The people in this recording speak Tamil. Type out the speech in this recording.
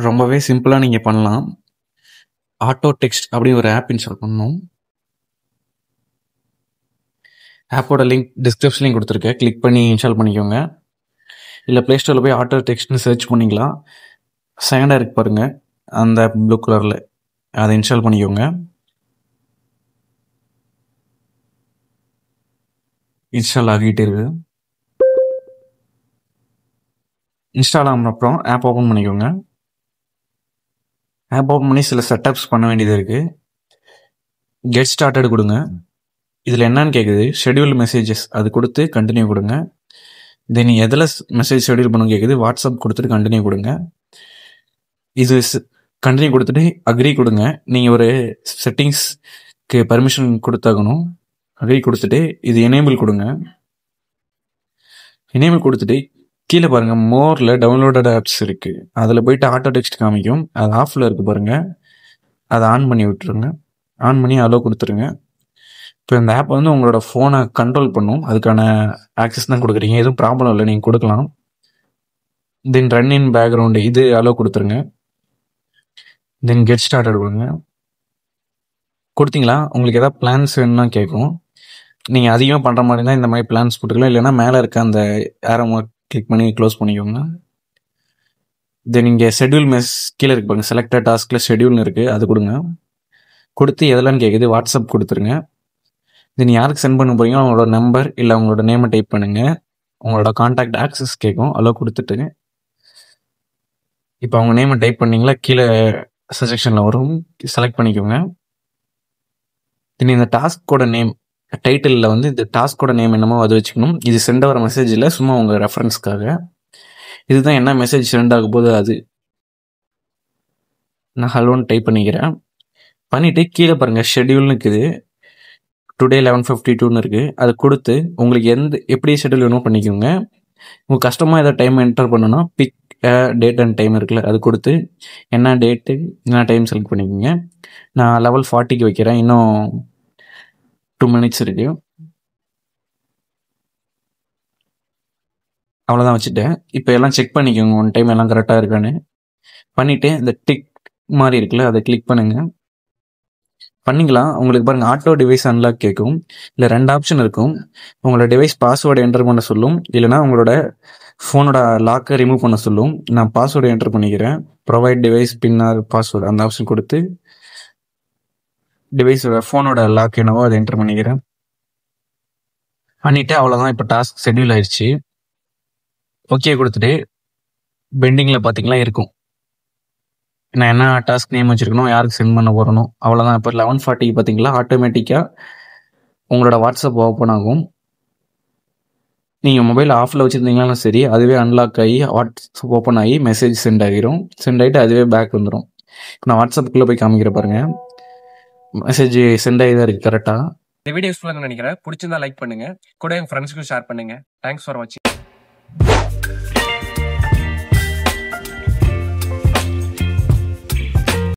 ரொம்பவே சிம்பிளாக நீங்கள் பண்ணலாம். ஆட்டோ டெக்ஸ்ட் அப்படி ஒரு ஆப் இன்ஸ்டால் பண்ணணும். ஆப்போட லிங்க் டிஸ்கிரிப்ஷன்லையும் கொடுத்துருக்கேன், கிளிக் பண்ணி இன்ஸ்டால் பண்ணிக்கோங்க. இல்லை ப்ளே ஸ்டோரில் போய் ஆட்டோ டெக்ஸ்ட்னு சர்ச் பண்ணிக்கலாம். செகண்டாக இருக்கு பாருங்கள், அந்த ப்ளூ கலரில் அதை இன்ஸ்டால் பண்ணிக்கோங்க. இன்ஸ்டால் ஆகிட்டே இருக்கு. இன்ஸ்டால் ஆன அப்புறம் ஆப் ஓப்பன் பண்ணிக்கோங்க. ஆப் ஓப்பன் பண்ணி சில செட்டப்ஸ் பண்ண வேண்டியது இருக்குது. கெட் ஸ்டார்டட் கொடுங்க. இதில் என்னன்னு கேட்குது, ஷெட்யூல் மெசேஜஸ் அது கொடுத்து கண்டினியூ கொடுங்க. தென் எதில் மெசேஜ் ஷெட்யூல் பண்ணணும் கேட்குது, வாட்ஸ்அப் கொடுத்துட்டு கண்டினியூ கொடுங்க. இது கண்டினியூ கொடுத்துட்டு அக்ரி கொடுங்க. நீங்கள் ஒரு செட்டிங்ஸ்க்கு பர்மிஷன் கொடுத்தாகணும். அக்ரி கொடுத்துட்டு இது எனேபிள் கொடுங்க. எனேபிள் கொடுத்துட்டு கீழே பாருங்கள், மோரில் டவுன்லோடட் ஆப்ஸ் இருக்குது. அதில் போயிட்டு ஆட்டோ டெக்ஸ்ட் காமிக்கும், அது ஆஃபில் இருக்குது பாருங்கள், அதை ஆன் பண்ணி விட்டுருங்க. ஆன் பண்ணி அலோ கொடுத்துருங்க. இப்போ இந்த ஆப் வந்து உங்களோட ஃபோனை கண்ட்ரோல் பண்ணும், அதுக்கான ஆக்சஸ் தான் கொடுக்குறீங்க. எதுவும் ப்ராப்ளம் இல்லை, நீங்கள் கொடுக்கலாம். தென் ரன் இன் பேக்ரவுண்டு இது அலோ கொடுத்துருங்க. தென் கெட் ஸ்டார்டட் கொடுங்க. கொடுத்தீங்களா, உங்களுக்கு எதாவது பிளான்ஸ் வேணும்னா கேட்கும். நீங்கள் அதிகமாக பண்ணுற மாதிரி தான் இந்த மாதிரி பிளான்ஸ் போட்டுக்கலாம். இல்லைன்னா மேலே இருக்க அந்த ஏரோ மார்க் கிளிக் பண்ணி க்ளோஸ் பண்ணிக்கோங்க. தென் இங்கே ஷெட்யூல் கீழே இருக்கு பாருங்க, செலக்டட் டாஸ்கில் ஷெட்யூல்னு இருக்குது, அது கொடுங்க. கொடுத்து எதெல்லாம் கேட்குது, வாட்ஸ்அப் கொடுத்துருங்க. தென் யாருக்கு சென்ட் பண்ண போகிறீங்களோ அவங்களோட நம்பர் இல்லை அவங்களோட நேமை டைப் பண்ணுங்கள். உங்களோட கான்டாக்ட் ஆக்சஸ் கேட்கும், அலோ கொடுத்துட்டு இப்போ அவங்க நேமை டைப் பண்ணிங்களா, கீழே சஜெக்ஷனில் வரும், செலக்ட் பண்ணிக்கோங்க. தென் இந்த டாஸ்கோட நேம் டைட்டிலில் வந்து இந்த டாஸ்கோட நேம் என்னமோ அது வச்சுக்கணும். இது சென்ட் ஆகிற மெசேஜ் இல்லை, சும்மா உங்கள் ரெஃபரன்ஸ்க்காக. இதுதான் என்ன மெசேஜ் சென்ட் ஆகும் போது அது நான் ஹலோன்னு டைப் பண்ணிக்கிறேன். பண்ணிவிட்டு கீழே பாருங்கள் ஷெட்யூல்னு இருக்குது, டுடே 11:52 இருக்குது. அது கொடுத்து உங்களுக்கு எப்படி ஷெட்யூல் வேணுமோ பண்ணிக்கோங்க. உங்கள் கஷ்டமாக ஏதாவது டைம் என்டர் பண்ணணும்னா பிக் டேட் அண்ட் டைம் இருக்குல்ல, அது கொடுத்து என்ன டேட்டு என்ன டைம் செலக்ட் பண்ணிக்கோங்க. நான் 11:40 வைக்கிறேன், இன்னும் 2 minutes இருக்குது. அவ்வளோதான் வச்சுட்டேன். இப்போ எல்லாம் செக் பண்ணிக்கோங்க, ஒன் டைம் எல்லாம் கரெக்டாக இருக்கான்னு. பண்ணிவிட்டு இந்த டிக் மாதிரி இருக்குல்ல, அதை கிளிக் பண்ணுங்கள். பண்ணிக்கலாம். உங்களுக்கு பாருங்கள், ஆட்டோ டிவைஸ் அன்லாக் கேட்கும். இல்லை 2 ஆப்ஷன் இருக்கும். உங்களோட டிவைஸ் பாஸ்வேர்டை என்டர் பண்ண சொல்லும், இல்லைனா உங்களோட ஃபோனோட லாக்கை ரிமூவ் பண்ண சொல்லும். நான் பாஸ்வேர்டை என்டர் பண்ணிக்கிறேன். ப்ரொவைட் டிவைஸ் பின்னர் பாஸ்வேர்டு அந்த ஆப்ஷன் கொடுத்து டிவைஸோட ஃபோனோட லாக் என்னவோ அதை என்டர் பண்ணிக்கிறேன். பண்ணிவிட்டு அவ்வளோதான், இப்போ டாஸ்க் ஷெட்யூல் ஆயிடுச்சு. ஓகே கொடுத்துட்டு பெண்டிங்கில் பார்த்தீங்களா இருக்கும், நான் என்ன டாஸ்க் நேம் வச்சுருக்கணும், யாருக்கு சென்ட் பண்ண போகிறனோ அவ்வளோதான். இப்போ 11:40 பார்த்தீங்களா, ஆட்டோமேட்டிக்காக உங்களோட வாட்ஸ்அப் ஓப்பன் ஆகும். நீங்கள் மொபைல் ஆஃபில் வச்சுருந்தீங்களாலும் சரி, அதுவே அன்லாக் ஆகி வாட்ஸ்அப் ஓப்பன் ஆகி மெசேஜ் சென்ட் ஆகிரும். சென்ட் ஆகிட்டு அதுவே பேக் வந்துடும். இப்போ நான் வாட்ஸ்அப்புக்குள்ளே போய் காமிக்கிற பாருங்கள், மெசேஜ் சென்ட் ஆகி தான் இருக்குது கரெக்டாக. இந்த வீடியோ யூஸ்ஃபுல்லாக நினைக்கிறேன். பிடிச்சிருந்தா லைக் பண்ணுங்கள், கூட எங்கள் ஃப்ரெண்ட்ஸுக்கும் ஷேர் பண்ணுங்கள். தேங்க்ஸ் ஃபார் வாட்சிங்.